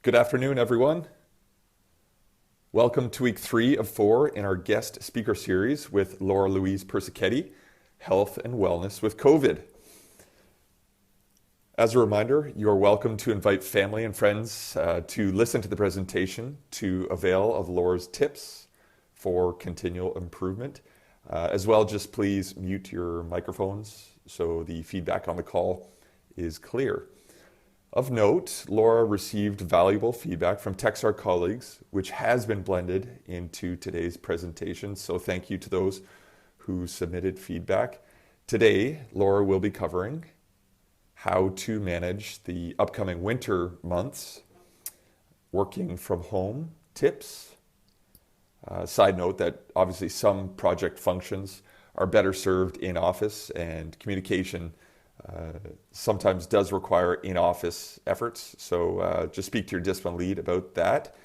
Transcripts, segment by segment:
Good afternoon, everyone. Welcome to week 3 of 4 in our guest speaker series with Laura Louise Persichetti, Health and Wellness with COVID. As a reminder, you are welcome to invite family and friends to listen to the presentation to avail of Laura's tips for continual improvement. As well, just please mute your microphones so the feedback on the call is clear. Of note, Laura received valuable feedback from Techstar colleagues, which has been blended into today's presentation. So thank you to those who submitted feedback. Today, Laura will be covering how to manage the upcoming winter months, working from home tips. Side note that obviously some project functions are better served in office, and communication sometimes does require in-office efforts. So just speak to your discipline lead about that.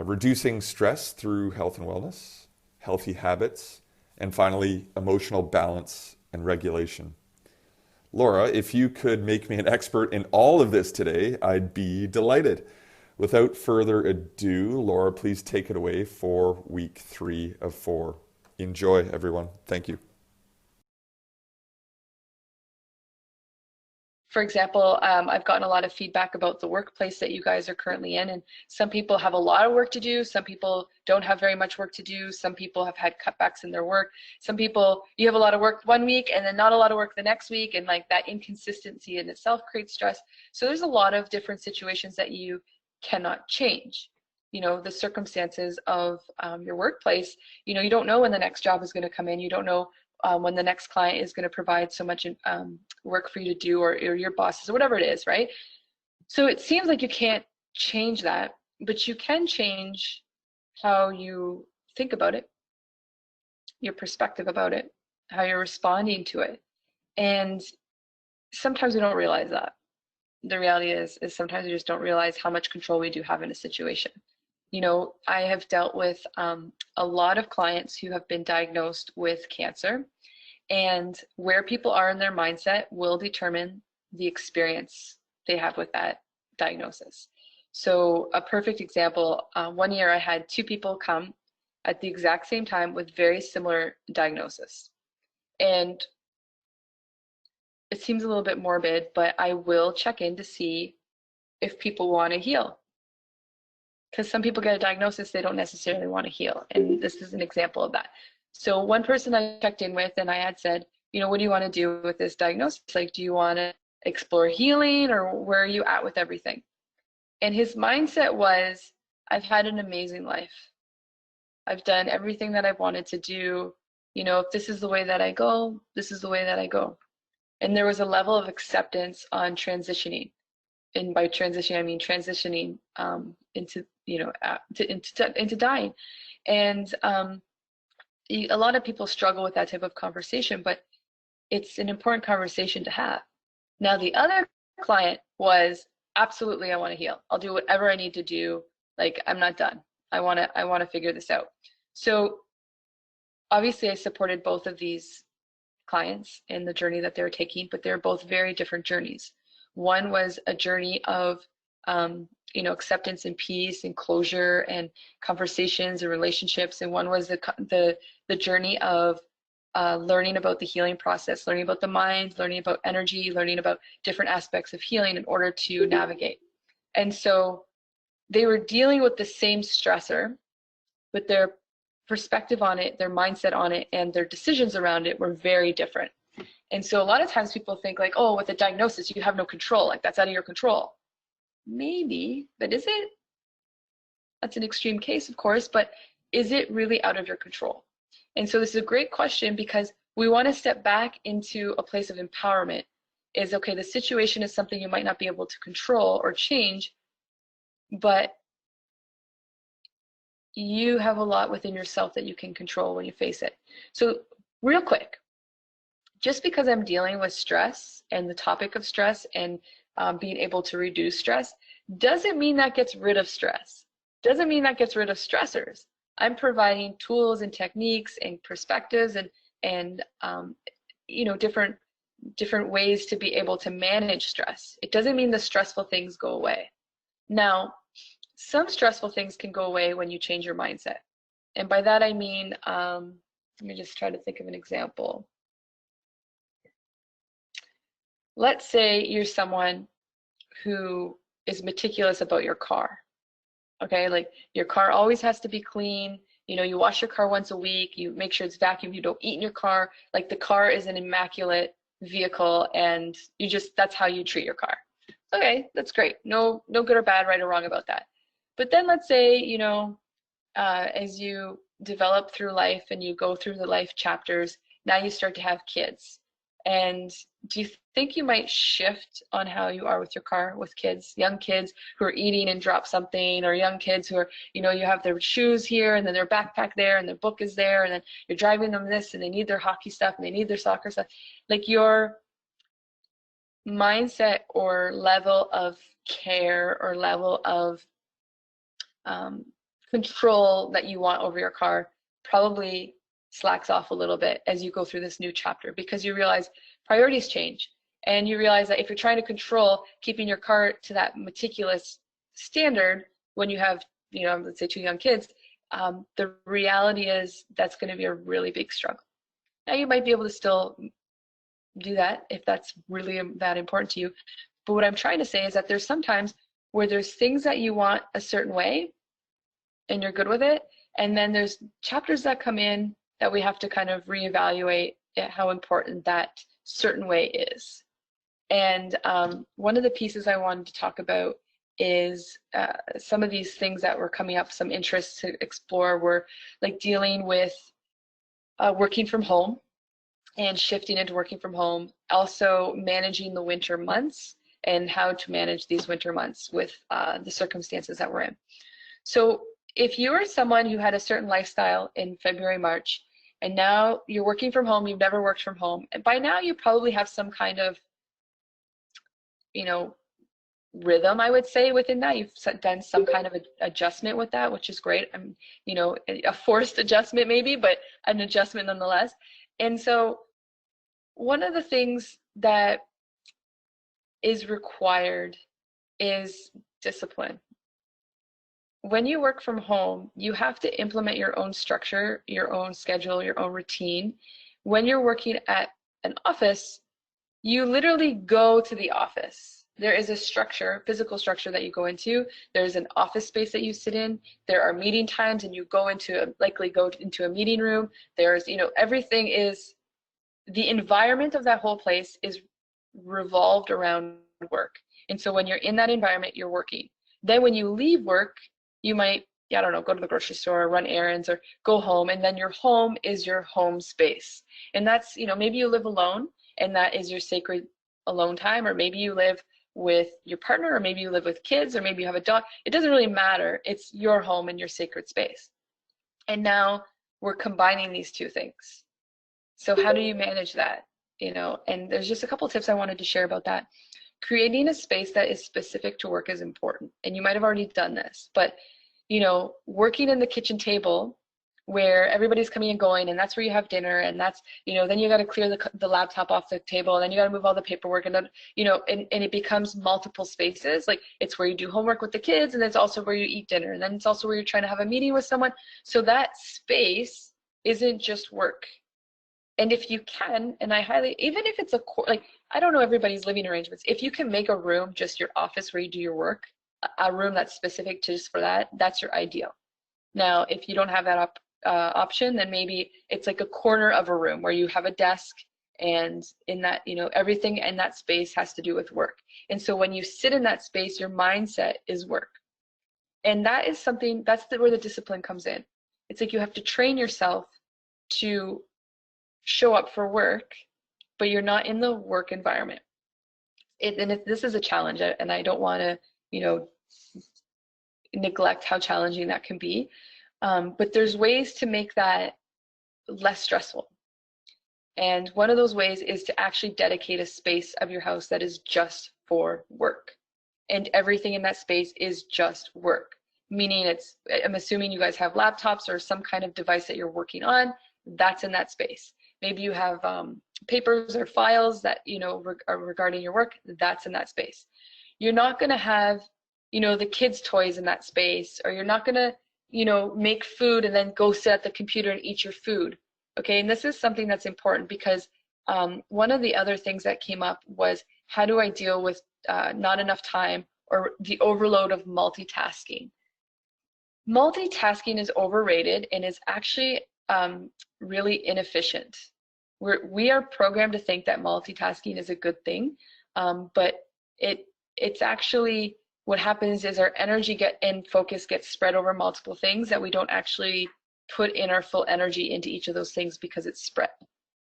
Reducing stress through health and wellness, healthy habits, and finally, emotional balance and regulation. Laura, if you could make me an expert in all of this today, I'd be delighted. Without further ado, Laura, please take it away for week 3 of 4. Enjoy, everyone. Thank you. For example, I've gotten a lot of feedback about the workplace that you guys are currently in, and some people have a lot of work to do, some people don't have very much work to do, some people have had cutbacks in their work, some people, you have a lot of work one week and then not a lot of work the next week, and like that inconsistency in itself creates stress. So there's a lot of different situations that you cannot change. You know, the circumstances of your workplace, you know, you don't know when the next job is going to come in, you don't know when the next client is going to provide so much work for you to do, or your bosses, or whatever it is, right? So it seems like you can't change that, but you can change how you think about it, your perspective about it, how you're responding to it. And sometimes we don't realize that. The reality is sometimes we just don't realize how much control we do have in a situation. You know, I have dealt with a lot of clients who have been diagnosed with cancer, and where people are in their mindset will determine the experience they have with that diagnosis. So a perfect example, one year I had 2 people come at the exact same time with very similar diagnosis. And it seems a little bit morbid, but I will check in to see if people want to heal. Because some people get a diagnosis they don't necessarily want to heal, and this is an example of that. So one person I checked in with, and I had said, you know, what do you want to do with this diagnosis? Like, do you want to explore healing, or where are you at with everything? And his mindset was, I've had an amazing life. I've done everything that I've wanted to do. You know, if this is the way that I go, this is the way that I go. And there was a level of acceptance on transitioning. And by transitioning, I mean transitioning into, you know, into dying. And a lot of people struggle with that type of conversation, but it's an important conversation to have. Now, the other client was, absolutely, I want to heal. I'll do whatever I need to do. Like, I'm not done. I want to figure this out. So obviously I supported both of these clients in the journey that they're taking, but they're both very different journeys. One was a journey of you know, acceptance and peace and closure and conversations and relationships, and one was the journey of learning about the healing process, learning about the mind, learning about energy, learning about different aspects of healing in order to navigate. And so they were dealing with the same stressor, but their perspective on it, their mindset on it, and their decisions around it were very different. And so a lot of times people think like, oh, with a diagnosis, you have no control, like that's out of your control. Maybe, but is it? That's an extreme case, of course, but is it really out of your control? And so this is a great question, because we want to step back into a place of empowerment. Is, okay, the situation is something you might not be able to control or change, but you have a lot within yourself that you can control when you face it. So real quick, just because I'm dealing with stress and the topic of stress and being able to reduce stress, doesn't mean that gets rid of stress. Doesn't mean that gets rid of stressors. I'm providing tools and techniques and perspectives and you know, different ways to be able to manage stress. It doesn't mean the stressful things go away. Now, some stressful things can go away when you change your mindset. And by that I mean, let me just try to think of an example. Let's say you're someone who is meticulous about your car. Okay, like your car always has to be clean. You know, you wash your car once a week, you make sure it's vacuumed, you don't eat in your car. Like the car is an immaculate vehicle and you just, that's how you treat your car. Okay, that's great. No good or bad, right or wrong about that. But then let's say, you know, as you develop through life and you go through the life chapters, now you start to have kids. And do you think you might shift on how you are with your car with kids, young kids who are eating and drop something, or young kids who are, you know, you have their shoes here and then their backpack there and their book is there, and then you're driving them this and they need their hockey stuff and they need their soccer stuff. Like your mindset or level of care or level of control that you want over your car probably slacks off a little bit as you go through this new chapter, because you realize priorities change and you realize that if you're trying to control keeping your car to that meticulous standard when you have, you know, let's say 2 young kids, the reality is that's going to be a really big struggle. Now you might be able to still do that if that's really that important to you, but what I'm trying to say is that there's sometimes where there's things that you want a certain way and you're good with it, and then there's chapters that come in that we have to kind of reevaluate how important that certain way is. And one of the pieces I wanted to talk about is some of these things that were coming up, some interests to explore were like dealing with working from home and shifting into working from home, also managing the winter months and how to manage these winter months with the circumstances that we're in. So if you are someone who had a certain lifestyle in February, March, and now you're working from home, you've never worked from home, and by now you probably have some kind of, you know, rhythm, I would say, within that. You've done some kind of adjustment with that, which is great. You know, a forced adjustment maybe, but an adjustment nonetheless. And so one of the things that is required is discipline. When you work from home, you have to implement your own structure, your own schedule, your own routine. When you're working at an office, you literally go to the office. There is a structure, physical structure that you go into. There's an office space that you sit in. There are meeting times and you go into, likely go into a meeting room. There's, you know, everything is, the environment of that whole place is revolved around work. And so when you're in that environment, you're working. Then when you leave work, you might, I don't know, go to the grocery store, run errands, or go home, and then your home is your home space. And that's, you know, maybe you live alone and that is your sacred alone time, or maybe you live with your partner, or maybe you live with kids, or maybe you have a dog. It doesn't really matter. It's your home and your sacred space. And now we're combining these two things. So how do you manage that? You know, and there's just a couple tips I wanted to share about that. Creating a space that is specific to work is important, and you might have already done this, but you know, working in the kitchen table where everybody's coming and going, and that's where you have dinner, and that's, you know, then you got to clear the laptop off the table, and then you got to move all the paperwork, and then, you know, and it becomes multiple spaces. Like it's where you do homework with the kids, and it's also where you eat dinner, and then it's also where you're trying to have a meeting with someone. So that space isn't just work. And if you can, and I highly, even if it's like, I don't know everybody's living arrangements, if you can make a room just your office where you do your work, a room that's specific to just for that, that's your ideal. Now, if you don't have that option, then maybe it's like a corner of a room where you have a desk, and in that, you know, everything in that space has to do with work. And so when you sit in that space, your mindset is work. And that is something, that's where the discipline comes in. It's like you have to train yourself to show up for work, but you're not in the work environment. This is a challenge, and I don't want to, you know, neglect how challenging that can be. But there's ways to make that less stressful. And one of those ways is to actually dedicate a space of your house that is just for work. And everything in that space is just work. Meaning I'm assuming you guys have laptops or some kind of device that you're working on, that's in that space. Maybe you have papers or files that, you know, are regarding your work, that's in that space. You're not going to have the kids' toys in that space, or you're not gonna, make food and then go sit at the computer and eat your food. Okay, and this is something that's important because one of the other things that came up was how do I deal with not enough time or the overload of multitasking. Multitasking is overrated and is actually really inefficient. We are programmed to think that multitasking is a good thing, but it's actually what happens is our energy and focus gets spread over multiple things that we don't actually put in our full energy into each of those things because it's spread.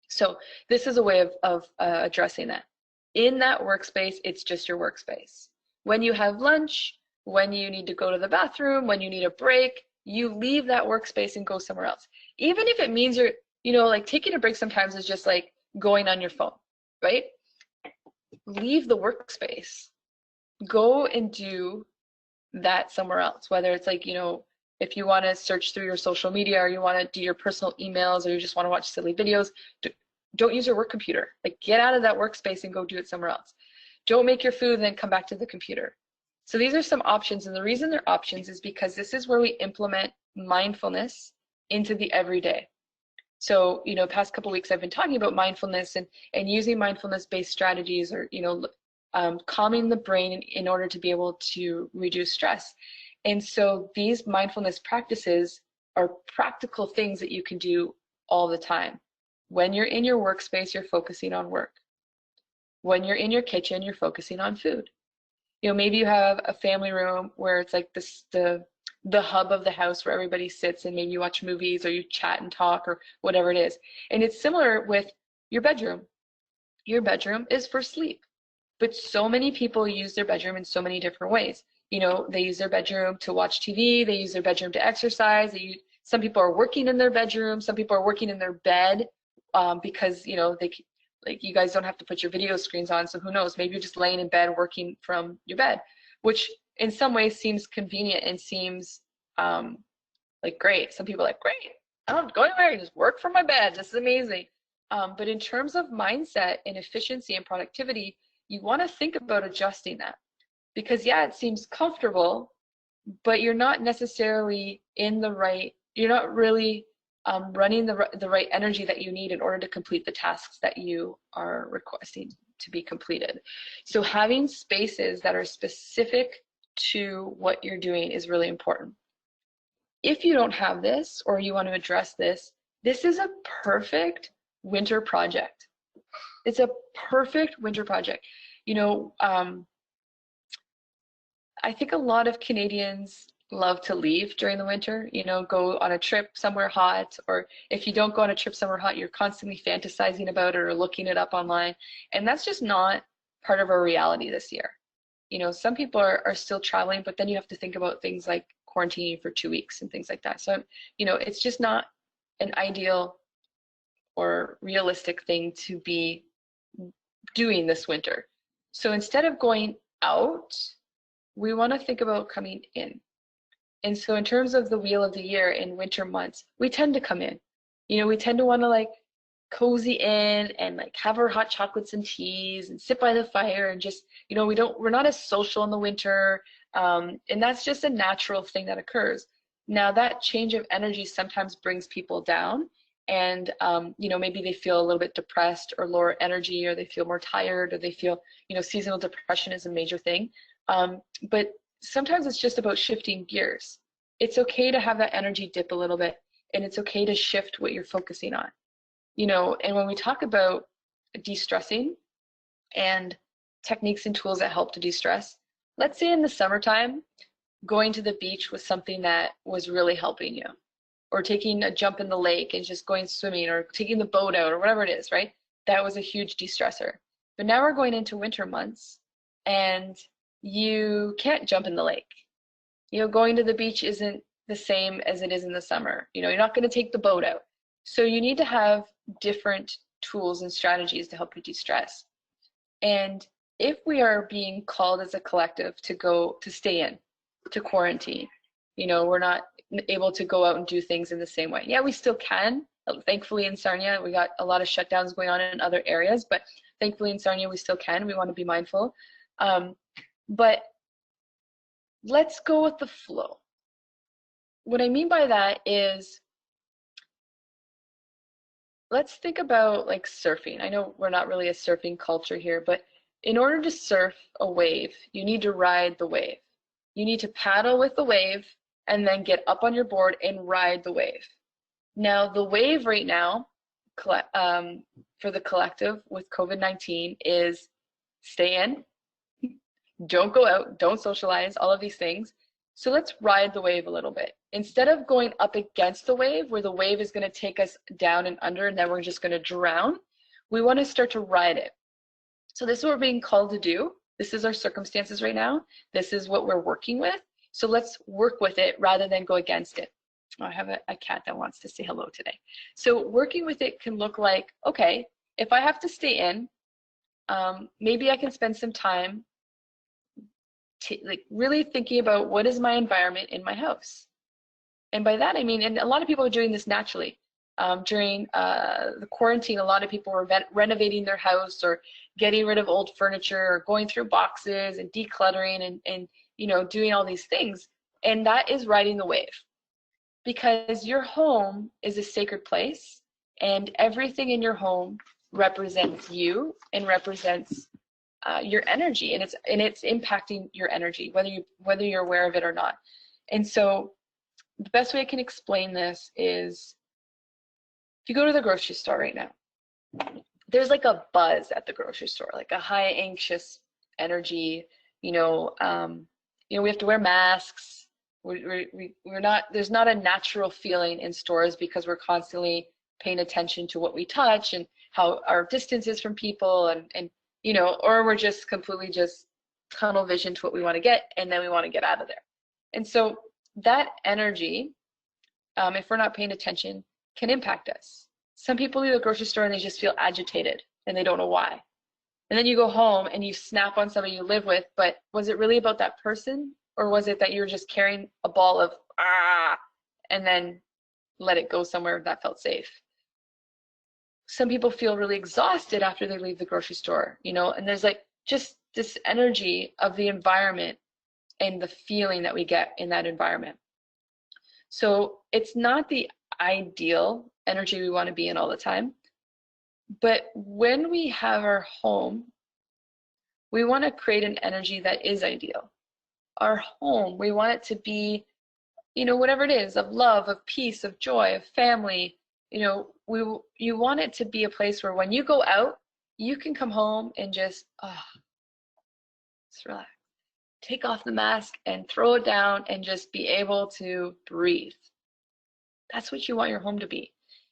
So this is a way of addressing that. In that workspace, it's just your workspace. When you have lunch, when you need to go to the bathroom, when you need a break, you leave that workspace and go somewhere else. Even if it means you're, like taking a break sometimes is just like going on your phone, right? Leave the workspace. Go and do that somewhere else, whether it's like, if you want to search through your social media or you want to do your personal emails or you just want to watch silly videos, don't use your work computer. Like get out of that workspace and go do it somewhere else. Don't make your food and then come back to the computer. So these are some options, and the reason they're options is because this is where we implement mindfulness into the everyday. So, past couple weeks I've been talking about mindfulness and using mindfulness-based strategies or, calming the brain in order to be able to reduce stress. And so these mindfulness practices are practical things that you can do all the time. When you're in your workspace, you're focusing on work. When you're in your kitchen, you're focusing on food. Maybe you have a family room where it's like the hub of the house where everybody sits and maybe you watch movies or you chat and talk or whatever it is. And it's similar with your bedroom. Your bedroom is for sleep, but so many people use their bedroom in so many different ways. They use their bedroom to watch TV, they use their bedroom to exercise, some people are working in their bedroom, some people are working in their bed because, like you guys don't have to put your video screens on, so who knows, maybe you're just laying in bed working from your bed, which in some ways seems convenient and seems like great. Some people are like, great, I don't have to go anywhere, I can just work from my bed, this is amazing. But in terms of mindset and efficiency and productivity, you want to think about adjusting that, because yeah, it seems comfortable, but you're not necessarily you're not really running the right energy that you need in order to complete the tasks that you are requesting to be completed. So having spaces that are specific to what you're doing is really important. If you don't have this or you want to address this, this is a perfect winter project. It's a perfect winter project. I think a lot of Canadians love to leave during the winter, go on a trip somewhere hot, or if you don't go on a trip somewhere hot, you're constantly fantasizing about it or looking it up online. And that's just not part of our reality this year. Some people are still traveling, but then you have to think about things like quarantining for 2 weeks and things like that. So, it's just not an ideal or realistic thing to be doing this winter. So instead of going out, we want to think about coming in. And so in terms of the wheel of the year in winter months, we tend to come in. We tend to want to like cozy in and like have our hot chocolates and teas and sit by the fire and just, we're not as social in the winter. And that's just a natural thing that occurs. Now that change of energy sometimes brings people down, and maybe they feel a little bit depressed or lower energy, or they feel more tired, or they feel, seasonal depression is a major thing. But sometimes it's just about shifting gears. It's okay to have that energy dip a little bit, and it's okay to shift what you're focusing on. And when we talk about de-stressing and techniques and tools that help to de-stress, let's say in the summertime, going to the beach was something that was really helping you, or taking a jump in the lake and just going swimming, or taking the boat out, or whatever it is, right? That was a huge de-stressor. But now we're going into winter months, and you can't jump in the lake. Going to the beach isn't the same as it is in the summer. You're not going to take the boat out. So you need to have different tools and strategies to help you de-stress. And if we are being called as a collective to stay in, to quarantine, we're not able to go out and do things in the same way. Yeah, we still can. Thankfully in Sarnia, we got a lot of shutdowns going on in other areas, but thankfully in Sarnia, we still can. We want to be mindful. But let's go with the flow. What I mean by that is, let's think about like surfing. I know we're not really a surfing culture here, but in order to surf a wave, you need to ride the wave. You need to paddle with the wave and then get up on your board and ride the wave. Now, the wave right now for the collective with COVID-19 is stay in, don't go out, don't socialize, all of these things. So let's ride the wave a little bit. Instead of going up against the wave where the wave is going to take us down and under and then we're just going to drown, we want to start to ride it. So this is what we're being called to do. This is our circumstances right now. This is what we're working with. So let's work with it rather than go against it. Oh, I have a cat that wants to say hello today. So working with it can look like, okay, if I have to stay in, maybe I can spend some time like really thinking about what is my environment in my house. And by that I mean, and a lot of people are doing this naturally. During the quarantine, a lot of people were renovating their house or getting rid of old furniture or going through boxes and decluttering and you know, doing all these things. And that is riding the wave, because your home is a sacred place and everything in your home represents you and represents your energy, and it's impacting your energy whether you're aware of it or not. And so the best way I can explain this is, if you go to the grocery store right now, there's like a buzz at the grocery store, like a high anxious energy. You know, we have to wear masks. We're not, there's not a natural feeling in stores because we're constantly paying attention to what we touch and how our distance is from people, and you know, or we're just completely just tunnel vision to what we want to get, and then we want to get out of there. And so that energy, if we're not paying attention, can impact us. Some people leave the grocery store and they just feel agitated and they don't know why. And then you go home and you snap on somebody you live with, but was it really about that person? Or was it that you were just carrying a ball of and then let it go somewhere that felt safe? Some people feel really exhausted after they leave the grocery store, you know, and there's like just this energy of the environment and the feeling that we get in that environment. So it's not the ideal energy we want to be in all the time, but when we have our home, we want to create an energy that is ideal. Our home, we want it to be, you know, whatever it is, of love, of peace, of joy, of family. You know, you want it to be a place where when you go out, you can come home and just relax, take off the mask and throw it down and just be able to breathe. That's what you want your home to be.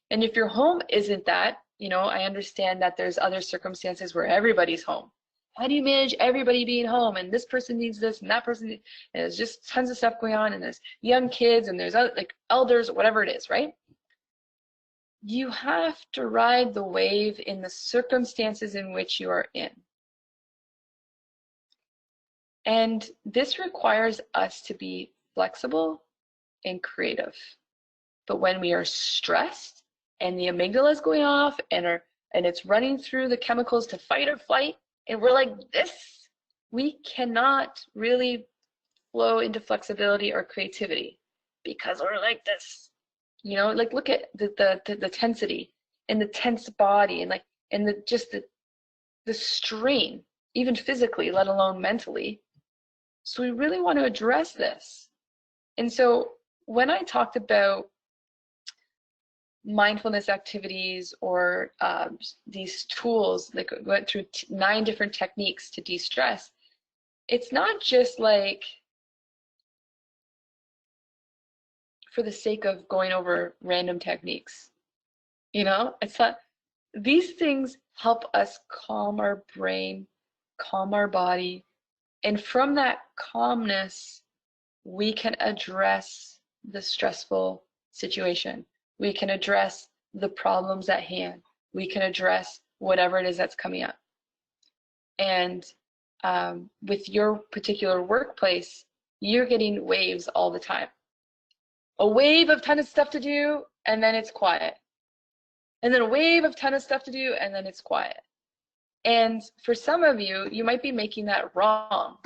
And if your home isn't that, you know, I understand that there's other circumstances where everybody's home. How do you manage everybody being home, and this person needs this and that person needs, and there's just tons of stuff going on, and there's young kids and there's like elders, whatever it is, right? You have to ride the wave in the circumstances in which you are in. And this requires us to be flexible and creative. But when we are stressed and the amygdala is going off and it's running through the chemicals to fight or flight, and we're like this, we cannot really flow into flexibility or creativity because we're like this. You know, like look at the tensity and the tense body, and like and the strain, even physically, let alone mentally. So we really want to address this. And so when I talked about mindfulness activities or these tools, like went through 9 different techniques to de-stress, it's not just like for the sake of going over random techniques. You know, it's not, these things help us calm our brain, calm our body, and from that calmness, we can address the stressful situation. We can address the problems at hand. We can address whatever it is that's coming up. And with your particular workplace, you're getting waves all the time. A wave of ton of stuff to do, and then it's quiet. And then a wave of ton of stuff to do, and then it's quiet. And for some of you, you might be making that wrong.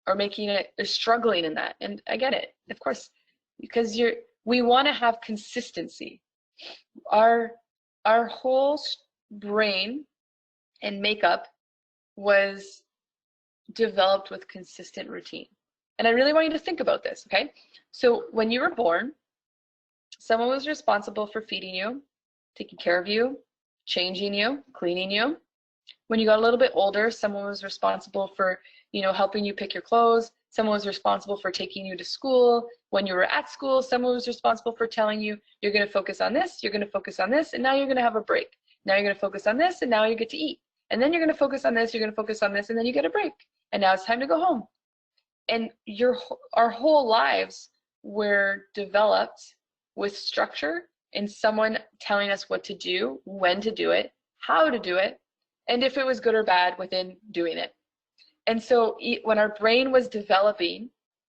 or making it, or struggling in that. And I get it, of course, because we want to have consistency. Our whole brain and makeup was developed with consistent routine. And I really want you to think about this, okay? So when you were born, someone was responsible for feeding you, taking care of you, changing you, cleaning you. When you got a little bit older, someone was responsible for, helping you pick your clothes. Someone was responsible for taking you to school. When you were at school, someone was responsible for telling you, you're going to focus on this, you're going to focus on this, and now you're going to have a break. Now you're going to focus on this, and now you get to eat. And then you're going to focus on this, you're going to focus on this, and then you get a break. And now it's time to go home. And our whole lives were developed with structure and someone telling us what to do, when to do it, how to do it, and if it was good or bad within doing it. And so when our brain was developing,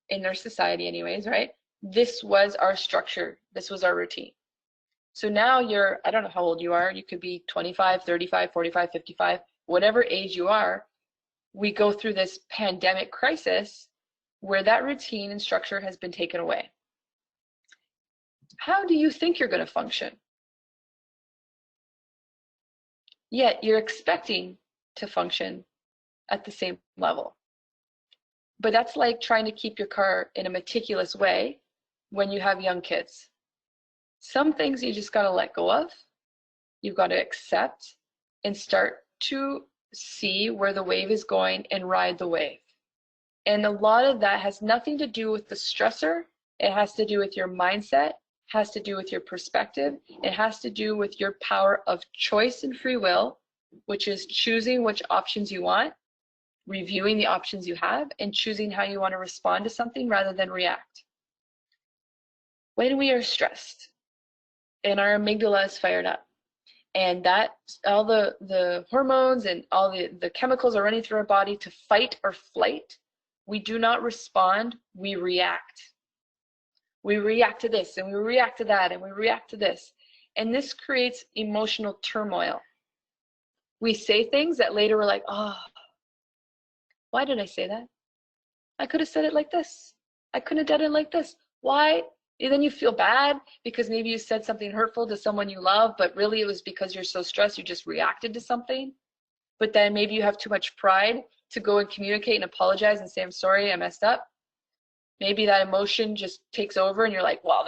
in our society anyways, right, this was our structure, this was our routine. So now I don't know how old you are, you could be 25, 35, 45, 55, whatever age you are, we go through this pandemic crisis where that routine and structure has been taken away. How do you think you're going to function? Yet you're expecting to function at the same level. But that's like trying to keep your car in a meticulous way when you have young kids. Some things you just got to let go of. You've got to accept and start to see where the wave is going and ride the wave. And a lot of that has nothing to do with the stressor. It has to do with your mindset, has to do with your perspective. It has to do with your power of choice and free will, which is choosing which options you want, reviewing the options you have, and choosing how you want to respond to something rather than react. When we are stressed and our amygdala is fired up, and that all the hormones and all the chemicals are running through our body to fight or flight, we do not respond, we react. We react to this, and we react to that, and we react to this. And this creates emotional turmoil. We say things that later we're like, oh, why did I say that? I could have said it like this. I couldn't have done it like this. Why? And then you feel bad because maybe you said something hurtful to someone you love, but really it was because you're so stressed, you just reacted to something. But then maybe you have too much pride to go and communicate and apologize and say, I'm sorry, I messed up. Maybe that emotion just takes over and you're like, well,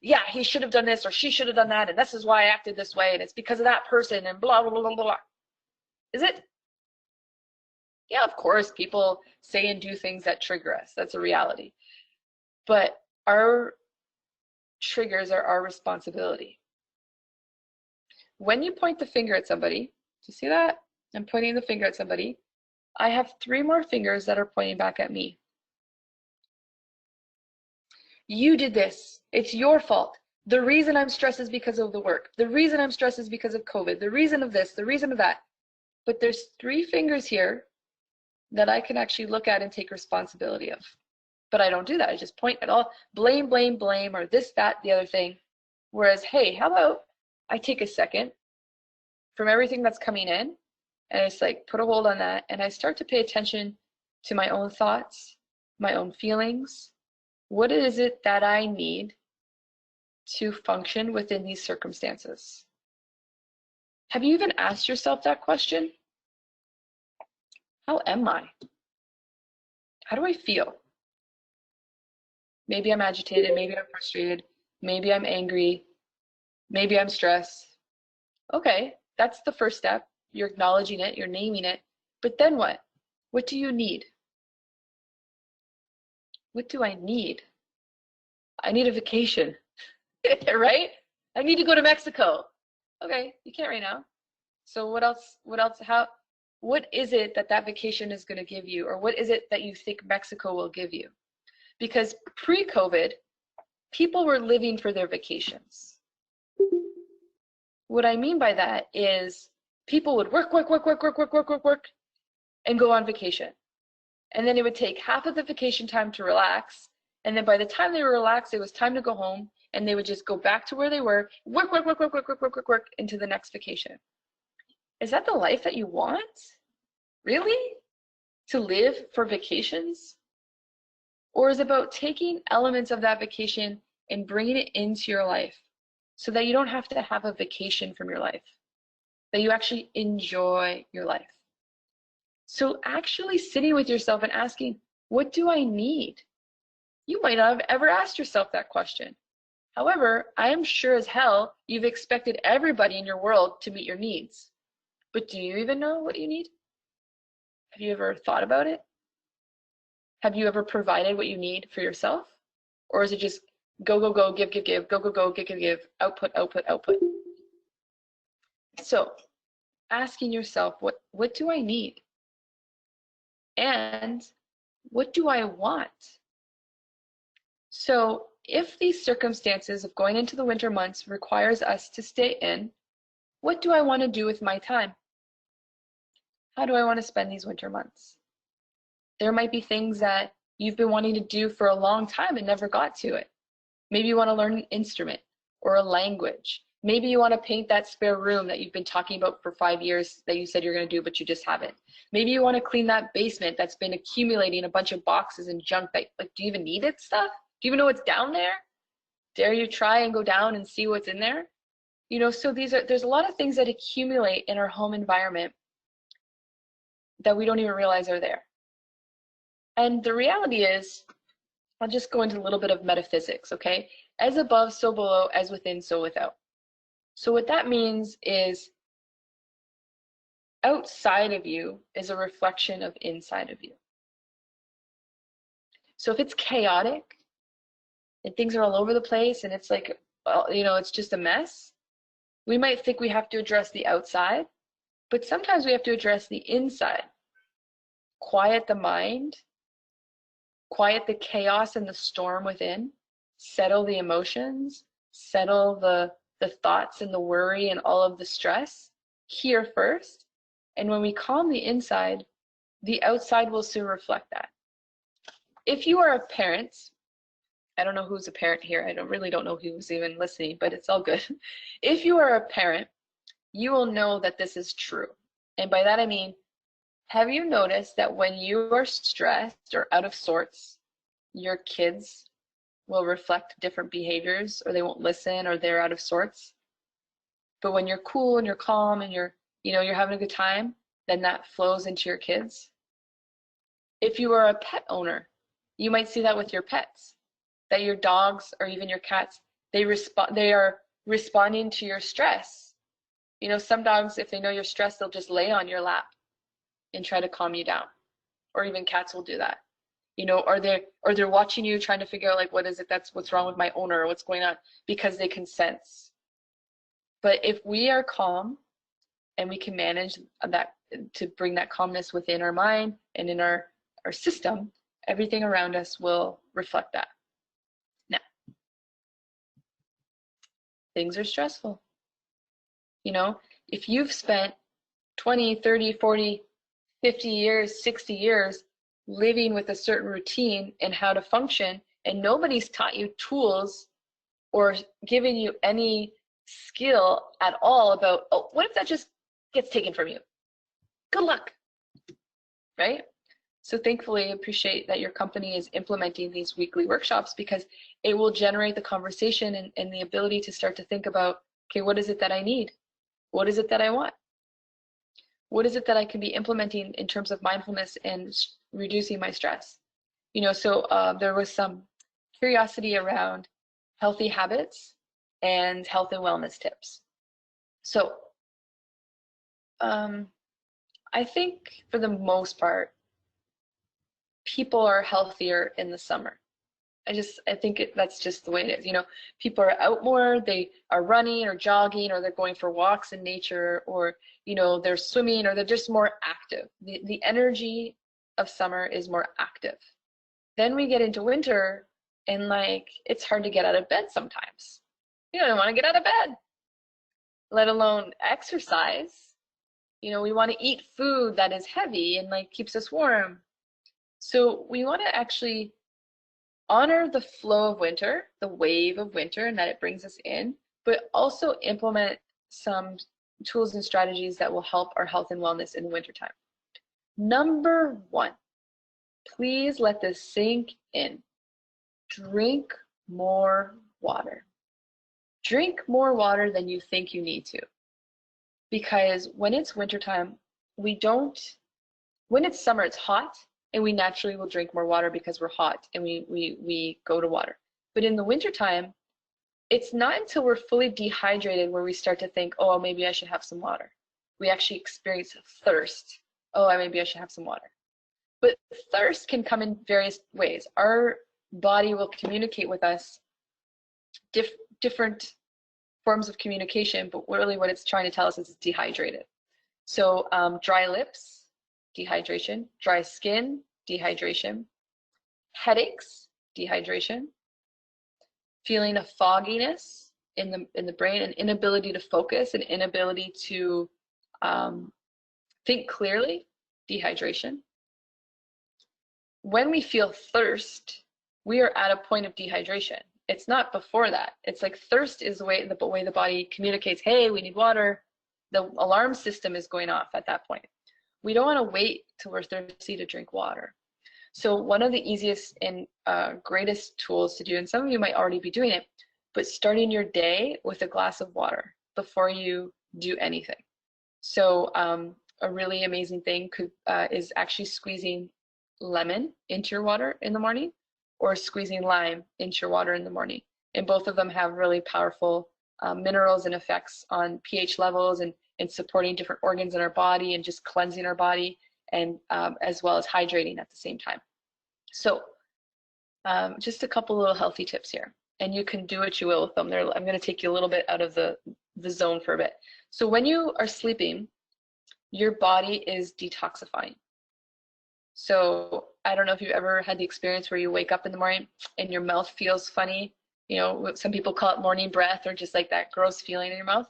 yeah, he should have done this or she should have done that, and this is why I acted this way, and it's because of that person, and blah, blah, blah, blah, blah. Is it? Yeah, of course, people say and do things that trigger us. That's a reality. But our triggers are our responsibility. When you point the finger at somebody, do you see that? I'm pointing the finger at somebody. I have 3 more fingers that are pointing back at me. You did this. It's your fault. The reason I'm stressed is because of the work. The reason I'm stressed is because of COVID. The reason of this, the reason of that. But there's 3 fingers here that I can actually look at and take responsibility of. But I don't do that. I just point at all, blame, blame, blame, or this, that, the other thing. Whereas, hey, how about I take a second from everything that's coming in, and I just like put a hold on that, and I start to pay attention to my own thoughts, my own feelings. What is it that I need to function within these circumstances? Have you even asked yourself that question? How am I? How do I feel? Maybe I'm agitated, maybe I'm frustrated, maybe I'm angry, maybe I'm stressed. Okay, that's the first step. You're acknowledging it, you're naming it. But then what? What do you need? What do I need? I need a vacation, right? I need to go to Mexico. Okay, you can't right now. So what else, what is it that vacation is going to give you? Or what is it that you think Mexico will give you? Because pre-COVID, people were living for their vacations. What I mean by that is people would work, and go on vacation. And then it would take half of the vacation time to relax. And then by the time they were relaxed, it was time to go home, and they would just go back to where they were, work into the next vacation. Is that the life that you want? Really? To live for vacations? Or is it about taking elements of that vacation and bringing it into your life so that you don't have to have a vacation from your life, that you actually enjoy your life? So actually sitting with yourself and asking, what do I need? You might not have ever asked yourself that question. However, I am sure as hell you've expected everybody in your world to meet your needs. But do you even know what you need? Have you ever thought about it? Have you ever provided what you need for yourself? Or is it just go, go, go, give, give, give, go, go, go, give, give, give, output, output, output? So asking yourself, what do I need? And what do I want? So if these circumstances of going into the winter months requires us to stay in, what do I want to do with my time? How do I want to spend these winter months? There might be things that you've been wanting to do for a long time and never got to it. Maybe you want to learn an instrument or a language. Maybe you want to paint that spare room that you've been talking about for 5 years that you said you're going to do, but you just haven't. Maybe you want to clean that basement that's been accumulating a bunch of boxes and junk that, like, do you even need it stuff? Do you even know what's down there? Dare you try and go down and see what's in there? You know, so there's a lot of things that accumulate in our home environment that we don't even realize are there. And the reality is, I'll just go into a little bit of metaphysics, okay? As above, so below, as within, so without. So what that means is outside of you is a reflection of inside of you. So if it's chaotic and things are all over the place and it's like, you know, it's just a mess, we might think we have to address the outside, but sometimes we have to address the inside. Quiet the mind, quiet the chaos and the storm within, settle the emotions, settle the thoughts and the worry and all of the stress here first. And when we calm the inside, the outside will soon reflect that. If you are a parent, I don't know who's a parent here. I really don't know who's even listening, but it's all good. If you are a parent, you will know that this is true. And by that I mean, have you noticed that when you are stressed or out of sorts, your kids will reflect different behaviors, or they won't listen, or they're out of sorts? But when you're cool and you're calm and you're having a good time, then that flows into your kids. If you are a pet owner, you might see that with your pets, that your dogs or even your cats, they are responding to your stress. You know, some dogs, if they know you're stressed, they'll just lay on your lap and try to calm you down. Or even cats will do that. You know, or they're watching you trying to figure out, like, what's wrong with my owner, or what's going on, because they can sense. But if we are calm and we can manage that, to bring that calmness within our mind and in our system, everything around us will reflect that. Now, things are stressful. You know, if you've spent 20, 30, 40, 50 years, 60 years living with a certain routine and how to function, and nobody's taught you tools or given you any skill at all about, oh, what if that just gets taken from you? Good luck, right? So thankfully, I appreciate that your company is implementing these weekly workshops, because it will generate the conversation and the ability to start to think about, okay, what is it that I need? What is it that I want? What is it that I can be implementing in terms of mindfulness and reducing my stress? You know, so there was some curiosity around healthy habits and health and wellness tips. So I think for the most part, people are healthier in the summer. I think that's just the way it is. You know, people are out more, they are running or jogging, or they're going for walks in nature, or, you know, they're swimming, or they're just more active. The energy of summer is more active. Then we get into winter and, like, it's hard to get out of bed sometimes. You don't want to get out of bed, let alone exercise. You know, we want to eat food that is heavy and, like, keeps us warm. So we want to actually honor the flow of winter, the wave of winter, and that it brings us in, but also implement some tools and strategies that will help our health and wellness in the wintertime. Number one, Please let this sink in. Drink more water. Drink more water than you think you need to. Because when it's wintertime, when it's summer, it's hot, and we naturally will drink more water because we're hot and we go to water. But in the wintertime, it's not until we're fully dehydrated where we start to think, oh, maybe I should have some water. We actually experience thirst. Oh, maybe I should have some water. But thirst can come in various ways. Our body will communicate with us different forms of communication, but really what it's trying to tell us is it's dehydrated. So dry lips, dehydration. Dry skin, dehydration. Headaches, dehydration. Feeling a fogginess in the brain, an inability to focus, an inability to think clearly, dehydration. When we feel thirst, we are at a point of dehydration. It's not before that. It's like thirst is the way the body communicates, hey, we need water. The alarm system is going off at that point. We don't want to wait till we're thirsty to drink water. So one of the easiest and greatest tools to do, and some of you might already be doing it, but starting your day with a glass of water before you do anything. So a really amazing thing is actually squeezing lemon into your water in the morning, or squeezing lime into your water in the morning. And both of them have really powerful minerals and effects on pH levels and supporting different organs in our body and just cleansing our body, and as well as hydrating at the same time. So just a couple little healthy tips here, and you can do what you will with them. I'm going to take you a little bit out of the zone for a bit. So when you are sleeping, your body is detoxifying. So I don't know if you've ever had the experience where you wake up in the morning and your mouth feels funny. You know, some people call it morning breath, or just like that gross feeling in your mouth.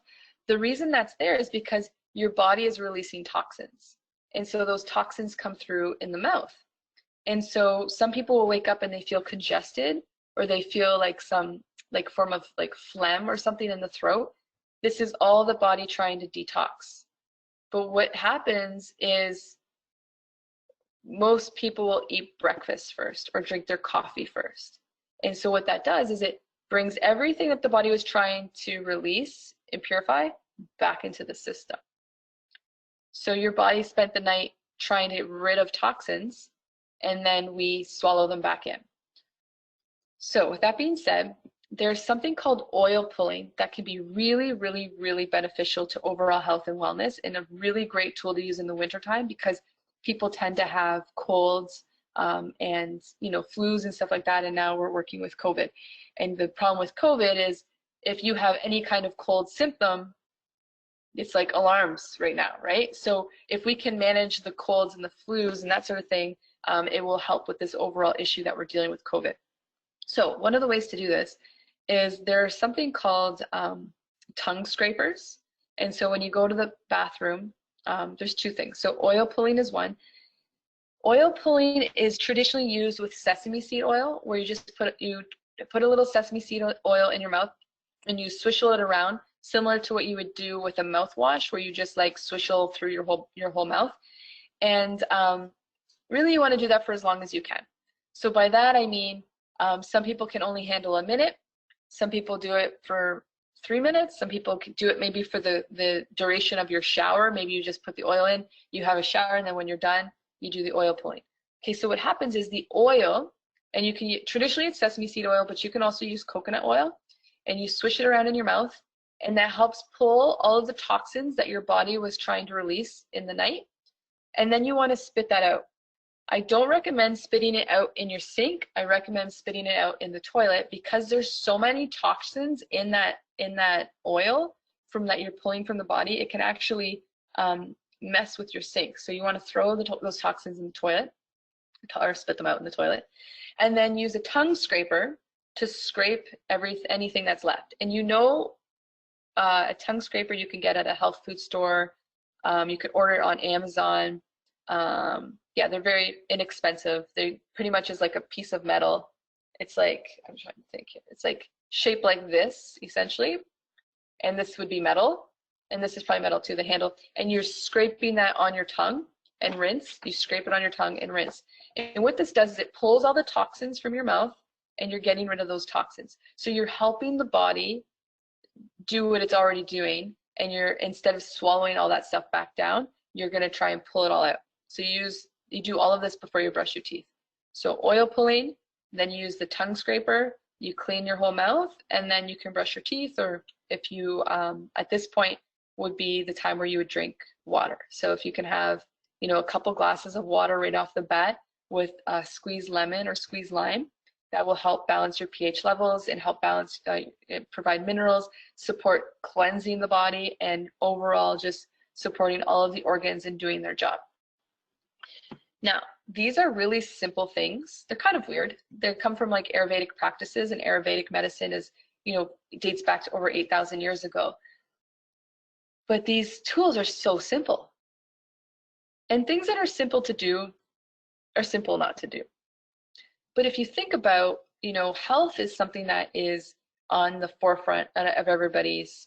The reason that's there is because your body is releasing toxins. And so those toxins come through in the mouth. And so some people will wake up and they feel congested, or they feel like some form of phlegm or something in the throat. This is all the body trying to detox. But what happens is most people will eat breakfast first or drink their coffee first. And so what that does is it brings everything that the body was trying to release and purify back into the system. So your body spent the night trying to get rid of toxins, and then we swallow them back in. So with that being said, there's something called oil pulling that can be really, really, really beneficial to overall health and wellness, and a really great tool to use in the wintertime, because people tend to have colds and flus and stuff like that, and now we're working with COVID. And the problem with COVID is if you have any kind of cold symptom, it's like alarms right now, right? So if we can manage the colds and the flus and that sort of thing, it will help with this overall issue that we're dealing with COVID. So one of the ways to do this is there's something called tongue scrapers. And so when you go to the bathroom, there's two things. So oil pulling is one. Oil pulling is traditionally used with sesame seed oil, where you just put a little sesame seed oil in your mouth and you swishel it around, similar to what you would do with a mouthwash, where you just swishel through your whole mouth. And really you want to do that for as long as you can. So by that I mean some people can only handle a minute. Some people do it for 3 minutes. Some people can do it maybe for the duration of your shower. Maybe you just put the oil in, you have a shower, and then when you're done, you do the oil pulling. Okay, so what happens is the oil, and you can traditionally it's sesame seed oil, but you can also use coconut oil, and you swish it around in your mouth, and that helps pull all of the toxins that your body was trying to release in the night. And then you want to spit that out. I don't recommend spitting it out in your sink. I recommend spitting it out in the toilet, because there's so many toxins in that oil that you're pulling from the body. It can actually mess with your sink. So you want to throw those toxins in the toilet, or spit them out in the toilet, and then use a tongue scraper to scrape anything that's left. And a tongue scraper you can get at a health food store. You could order it on Amazon. Yeah, they're very inexpensive. They pretty much is like a piece of metal. It's like, I'm trying to think, it's like shaped like this essentially, and this would be metal, and this is probably metal too, the handle, and you're scraping that on your tongue, and rinse. You scrape it on your tongue and rinse. And what this does is it pulls all the toxins from your mouth, and you're getting rid of those toxins. So you're helping the body do what it's already doing, and you're, instead of swallowing all that stuff back down, you're going to try and pull it all out. So you do all of this before you brush your teeth. So oil pulling, then you use the tongue scraper, you clean your whole mouth, and then you can brush your teeth, or if you, at this point, would be the time where you would drink water. So if you can have, you know, a couple glasses of water right off the bat with squeezed lemon or squeezed lime, that will help balance your pH levels and help balance, provide minerals, support cleansing the body, and overall just supporting all of the organs and doing their job. Now, these are really simple things. They're kind of weird. They come from like Ayurvedic practices, and Ayurvedic medicine is, you know, dates back to over 8,000 years ago. But these tools are so simple. And things that are simple to do are simple not to do. But if you think about, you know, health is something that is on the forefront of everybody's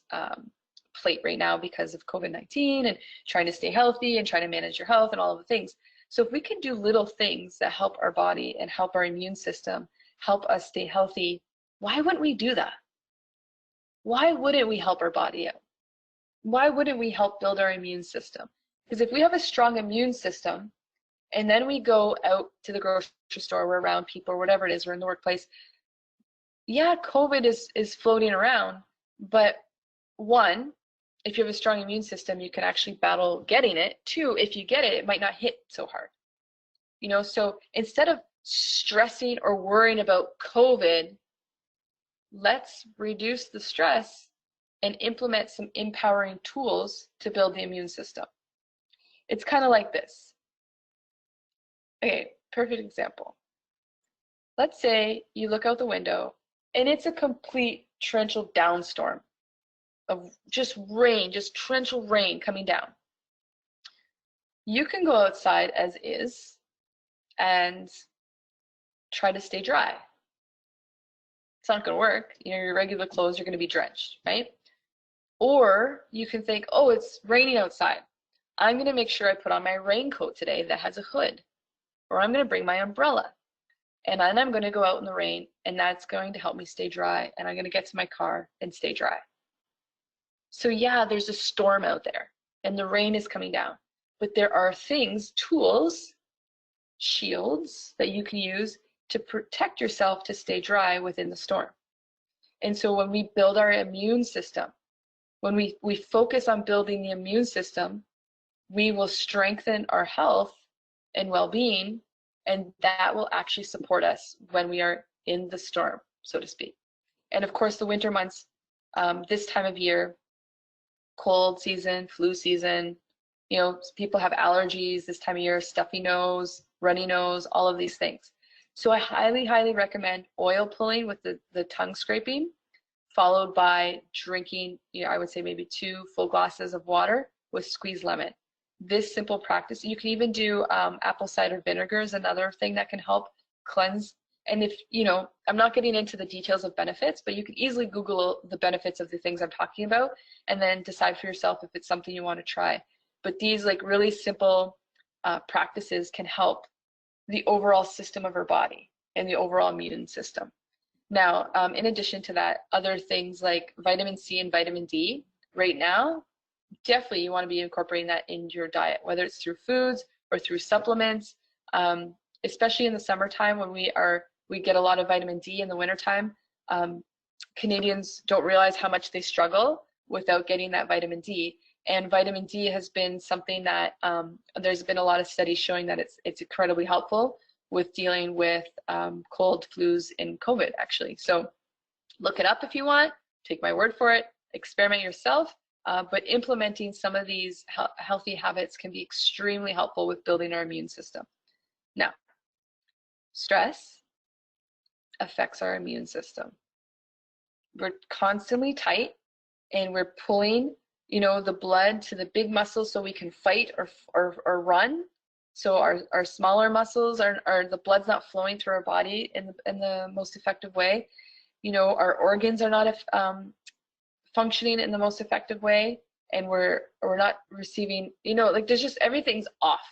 plate right now because of COVID-19 and trying to stay healthy and trying to manage your health and all of the things. So if we can do little things that help our body and help our immune system, help us stay healthy, why wouldn't we do that? Why wouldn't we help our body out? Why wouldn't we help build our immune system? Because if we have a strong immune system, and then we go out to the grocery store, we're around people or whatever it is, we're in the workplace, yeah, COVID is floating around, but one, if you have a strong immune system, you can actually battle getting it. Two, if you get it, it might not hit so hard. You know, so instead of stressing or worrying about COVID, let's reduce the stress and implement some empowering tools to build the immune system. It's kind of like this. Okay, perfect example. Let's say you look out the window and it's a complete torrential downstorm of just rain, just torrential rain coming down. You can go outside as is and try to stay dry. It's not going to work. You know, your regular clothes are going to be drenched, right? Or you can think, oh, it's raining outside. I'm going to make sure I put on my raincoat today that has a hood. Or I'm going to bring my umbrella. And then I'm going to go out in the rain, and that's going to help me stay dry. And I'm going to get to my car and stay dry. So yeah, there's a storm out there, and the rain is coming down. But there are things, tools, shields that you can use to protect yourself to stay dry within the storm. And so when we build our immune system, when we focus on building the immune system, we will strengthen our health and well-being, and that will actually support us when we are in the storm, so to speak. And of course, the winter months, this time of year, cold season, flu season, you know, people have allergies this time of year, stuffy nose, runny nose, all of these things. So I highly, highly recommend oil pulling with the tongue scraping, followed by drinking, you know, I would say maybe 2 full glasses of water with squeezed lemon. This simple practice, you can even do apple cider vinegar is another thing that can help cleanse. And if, you know, I'm not getting into the details of benefits, but you can easily Google the benefits of the things I'm talking about and then decide for yourself if it's something you want to try. But these like really simple practices can help the overall system of our body and the overall immune system. Now, in addition to that, other things like vitamin C and vitamin D, right now, definitely you want to be incorporating that into your diet, whether it's through foods or through supplements, especially in the summertime when we get a lot of vitamin D in the wintertime. Canadians don't realize how much they struggle without getting that vitamin D. And vitamin D has been something that there's been a lot of studies showing that it's incredibly helpful with dealing with cold, flus, and COVID, actually. So look it up if you want, take my word for it, experiment yourself, but implementing some of these healthy habits can be extremely helpful with building our immune system. Now, stress affects our immune system. We're constantly tight and we're pulling, you know, the blood to the big muscles so we can fight or run. So our smaller muscles are the blood's not flowing through our body in the most effective way. You know, our organs are not functioning in the most effective way, and we're not receiving, you know, like there's just everything's off.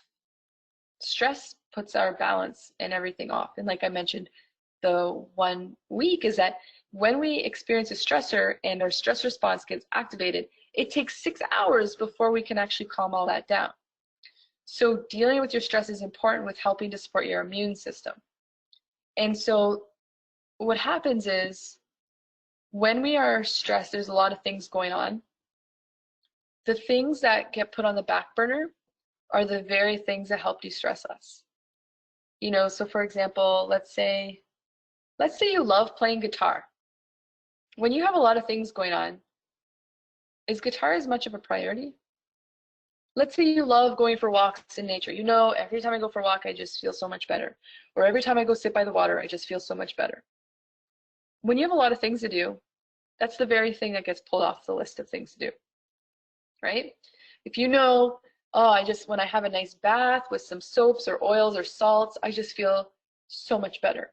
Stress puts our balance and everything off. And like I mentioned, the 1 week is that when we experience a stressor and our stress response gets activated, it takes 6 hours before we can actually calm all that down. So dealing with your stress is important with helping to support your immune system. And so what happens is when we are stressed, there's a lot of things going on. The things that get put on the back burner are the very things that help de-stress us. You know, so for example, let's say you love playing guitar. When you have a lot of things going on, is guitar as much of a priority? Let's say you love going for walks in nature. You know, every time I go for a walk, I just feel so much better. Or every time I go sit by the water, I just feel so much better. When you have a lot of things to do, that's the very thing that gets pulled off the list of things to do, right? If you know, oh, when I have a nice bath with some soaps or oils or salts, I just feel so much better.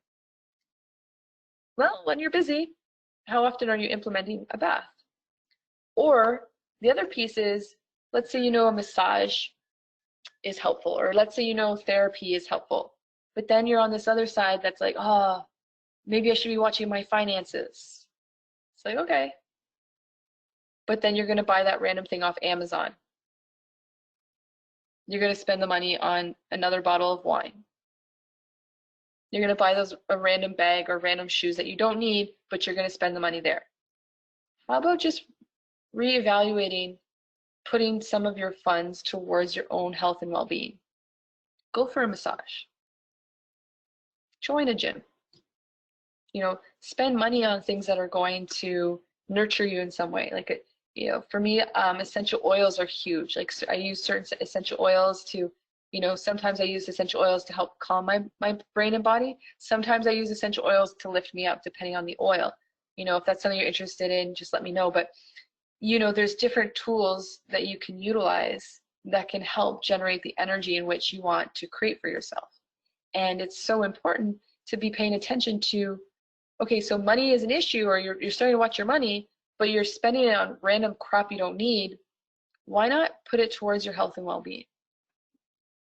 Well, when you're busy, how often are you implementing a bath? Or the other piece is, let's say you know a massage is helpful, or let's say you know therapy is helpful, but then you're on this other side that's like, oh, maybe I should be watching my finances. It's like, okay. But then you're going to buy that random thing off Amazon. You're going to spend the money on another bottle of wine. You're going to buy a random bag or random shoes that you don't need, but you're going to spend the money there. How about just reevaluating, putting some of your funds towards your own health and well-being? Go for a massage. Join a gym. You know, spend money on things that are going to nurture you in some way. Like, you know, for me, essential oils are huge. Like, I use certain essential oils to, you know, sometimes I use essential oils to help calm my brain and body. Sometimes I use essential oils to lift me up, depending on the oil. You know, if that's something you're interested in, just let me know. But, you know, there's different tools that you can utilize that can help generate the energy in which you want to create for yourself. And it's so important to be paying attention to, okay, so money is an issue, or you're starting to watch your money, but you're spending it on random crap you don't need. Why not put it towards your health and well-being?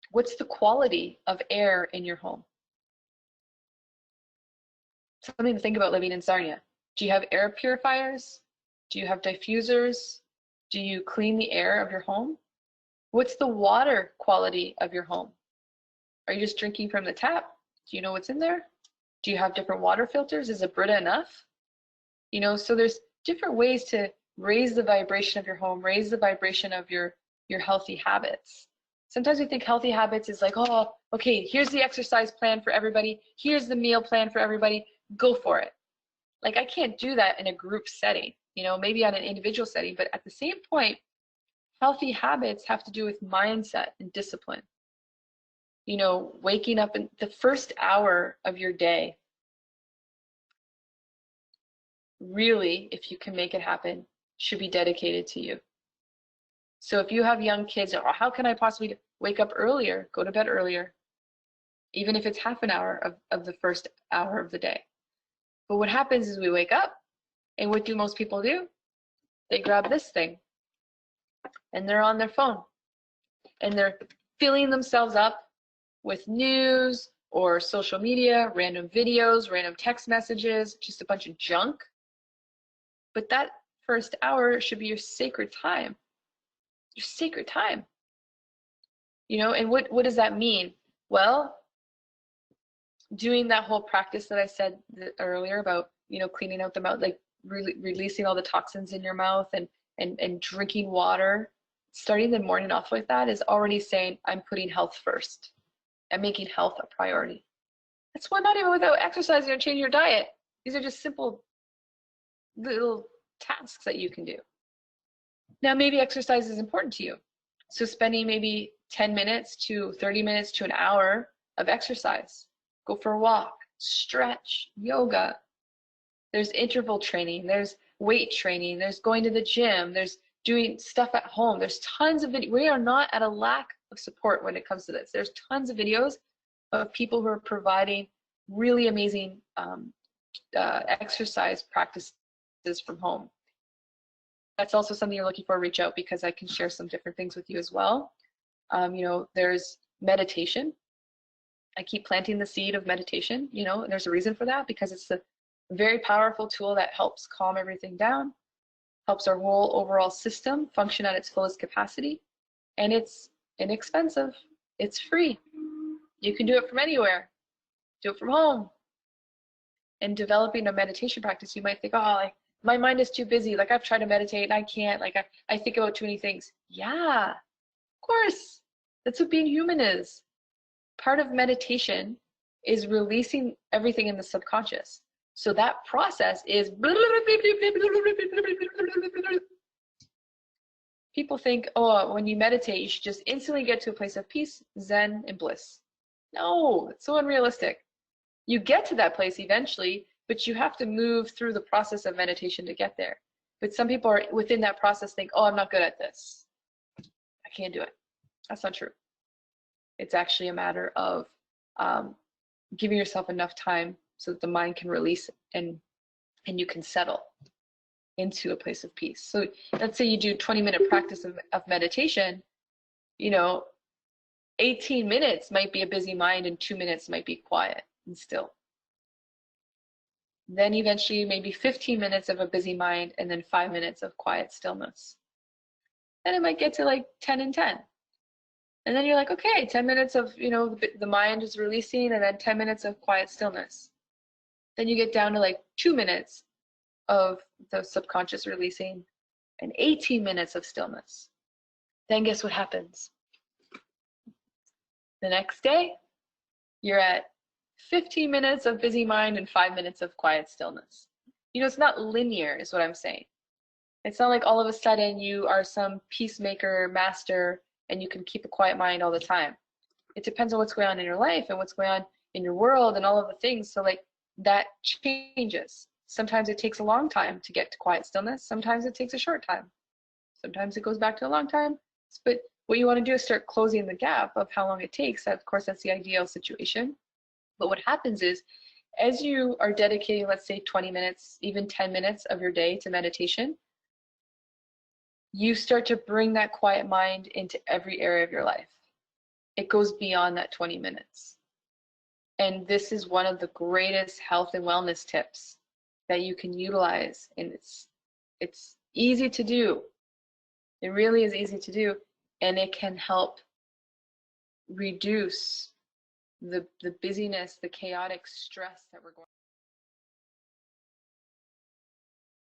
What's the quality of air in your home? Something to think about living in Sarnia. Do you have air purifiers? Do you have diffusers? Do you clean the air of your home? What's the water quality of your home? Are you just drinking from the tap? Do you know what's in there? Do you have different water filters? Is a Brita enough? You know, so there's different ways to raise the vibration of your home, raise the vibration of your healthy habits. Sometimes we think healthy habits is like, oh, okay, here's the exercise plan for everybody. Here's the meal plan for everybody. Go for it. Like, I can't do that in a group setting, you know, maybe on an individual setting, but at the same point, healthy habits have to do with mindset and discipline. You know, waking up in the first hour of your day, really, if you can make it happen, should be dedicated to you. So if you have young kids, or how can I possibly wake up earlier, go to bed earlier, even if it's half an hour of the first hour of the day. But what happens is we wake up, and what do most people do? They grab this thing, and they're on their phone, and they're filling themselves up with news or social media, random videos, random text messages, just a bunch of junk. But that first hour should be your sacred time. Your sacred time. You know, and what does that mean? Well, doing that whole practice that I said earlier about, you know, cleaning out the mouth, like releasing all the toxins in your mouth, and drinking water, starting the morning off like that is already saying, I'm putting health first. I'm making health a priority. That's why, not even without exercising or changing your diet. These are just simple little tasks that you can do. Now, maybe exercise is important to you. So spending maybe 10 minutes to 30 minutes to an hour of exercise. Go for a walk, stretch, yoga. There's interval training, there's weight training, there's going to the gym, there's doing stuff at home. There's tons of videos. We are not at a lack of support when it comes to this. There's tons of videos of people who are providing really amazing exercise practices from home. That's also something you're looking for, reach out, because I can share some different things with you as well. You know, there's meditation. I keep planting the seed of meditation, you know, and there's a reason for that, because it's a very powerful tool that helps calm everything down, helps our whole overall system function at its fullest capacity, and it's inexpensive. It's free. You can do it from anywhere. Do it from home. And developing a meditation practice, you might think, oh, like my mind is too busy. Like I've tried to meditate and I can't. Like I think about too many things. Yeah, of course. That's what being human is. Part of meditation is releasing everything in the subconscious. So that process is people think, oh, when you meditate, you should just instantly get to a place of peace, zen, and bliss. No, it's so unrealistic. You get to that place eventually, but you have to move through the process of meditation to get there. But some people are within that process think, oh, I'm not good at this. I can't do it. That's not true. It's actually a matter of giving yourself enough time so that the mind can release and you can settle into a place of peace. So let's say you do 20-minute practice of meditation, you know, 18 minutes might be a busy mind and 2 minutes might be quiet and still. Then eventually maybe 15 minutes of a busy mind and then 5 minutes of quiet stillness. Then it might get to like 10 and 10. And then you're like, okay, 10 minutes of, you know, the mind is releasing, and then 10 minutes of quiet stillness. Then you get down to like 2 minutes of the subconscious releasing and 18 minutes of stillness. Then guess what happens? The next day, you're at 15 minutes of busy mind and 5 minutes of quiet stillness. You know, it's not linear, is what I'm saying. It's not like all of a sudden you are some peacemaker master and you can keep a quiet mind all the time. It depends on what's going on in your life and what's going on in your world and all of the things. So like that changes. Sometimes it takes a long time to get to quiet stillness. Sometimes it takes a short time. Sometimes it goes back to a long time. But what you want to do is start closing the gap of how long it takes. Of course, that's the ideal situation. But what happens is, as you are dedicating, let's say 20 minutes, even 10 minutes of your day to meditation, you start to bring that quiet mind into every area of your life. It goes beyond that 20 minutes. And this is one of the greatest health and wellness tips that you can utilize. And it's easy to do. It really is easy to do. And it can help reduce the busyness, the chaotic stress that we're going through.